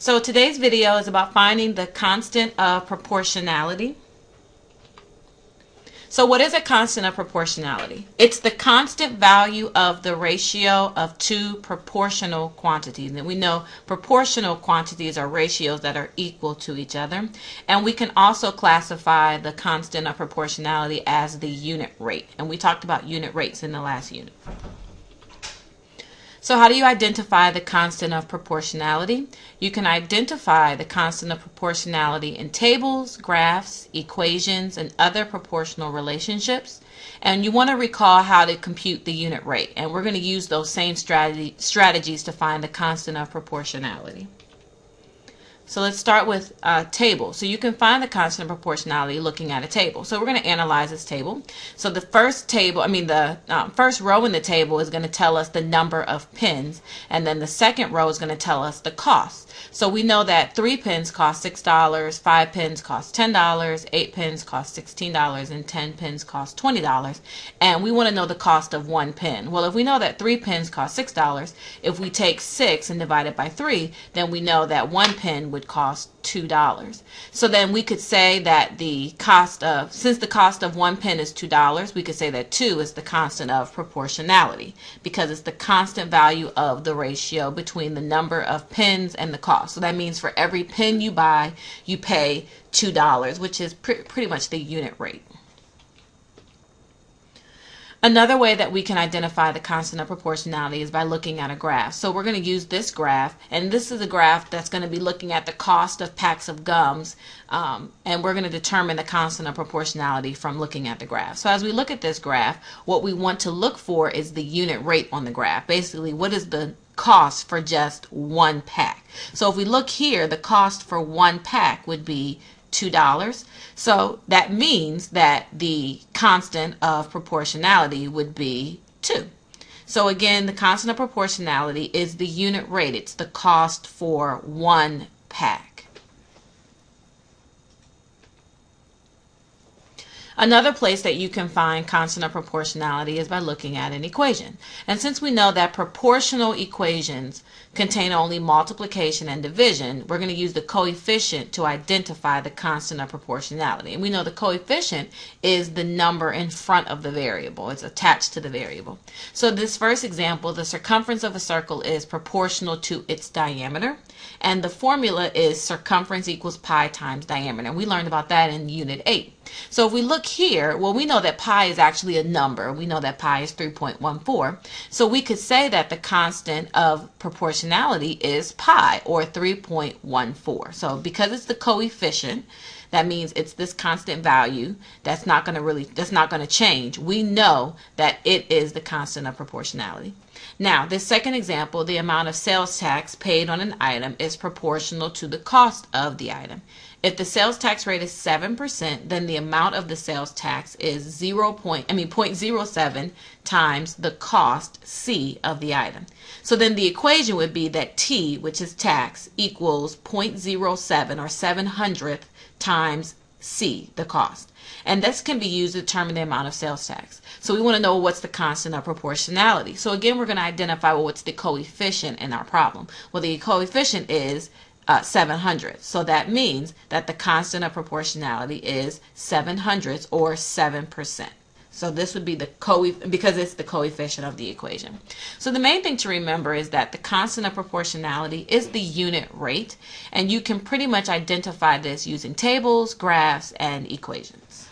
So today's video is about finding the constant of proportionality. So what is a constant of proportionality? It's the constant value of the ratio of two proportional quantities. And we know proportional quantities are ratios that are equal to each other. And we can also classify the constant of proportionality as the unit rate. And we talked about unit rates in the last unit. So how do you identify the constant of proportionality? You can identify the constant of proportionality in tables, graphs, equations, and other proportional relationships. And you want to recall how to compute the unit rate. And we're going to use those same strategies to find the constant of proportionality. So let's start with a table. So you can find the constant of proportionality looking at a table. So we're going to analyze this table. So the first first row in the table is going to tell us the number of pins, and then the second row is going to tell us the cost. So we know that 3 pins cost $6, 5 pins cost $10, 8 pins cost $16, and 10 pins cost $20. And we want to know the cost of 1 pin. Well, if we know that 3 pins cost $6, if we take 6 and divide it by 3, then we know that 1 pin would cost $2. So then we could say that since the cost of 1 pin is $2, we could say that 2 is the constant of proportionality because it's the constant value of the ratio between the number of pins and the cost. So that means for every pin you buy, you pay $2, which is pretty much the unit rate. Another way that we can identify the constant of proportionality is by looking at a graph. So we're going to use this graph, and this is a graph that's going to be looking at the cost of packs of gums, and we're going to determine the constant of proportionality from looking at the graph. So as we look at this graph, what we want to look for is the unit rate on the graph. Basically, what is the cost for just 1 pack? So if we look here, the cost for 1 pack would be $2. So that means that the constant of proportionality would be 2. So again, the constant of proportionality is the unit rate. It's the cost for 1 pack. Another place that you can find constant of proportionality is by looking at an equation. And since we know that proportional equations contain only multiplication and division, we're going to use the coefficient to identify the constant of proportionality. And we know the coefficient is the number in front of the variable. It's attached to the variable. So this first example, the circumference of a circle is proportional to its diameter. And the formula is circumference equals pi times diameter. And we learned about that in Unit 8. So if we look here, well, we know that pi is actually a number. We know that pi is 3.14. So we could say that the constant of proportionality is pi, or 3.14. So because it's the coefficient, that means it's this constant value that's not going to change. We know that it is the constant of proportionality. Now, this second example, the amount of sales tax paid on an item is proportional to the cost of the item. If the sales tax rate is 7%, then the amount of the sales tax is 0.07 times the cost C of the item. So then the equation would be that T, which is tax, equals 0.07 or 700th times C, the cost. And this can be used to determine the amount of sales tax. So we want to know what's the constant of proportionality. So again, we're going to identify what's the coefficient in our problem. Well, the coefficient is 700. So that means that the constant of proportionality is 700ths or 7%. So this would be because it's the coefficient of the equation. So the main thing to remember is that the constant of proportionality is the unit rate, and you can pretty much identify this using tables, graphs, and equations.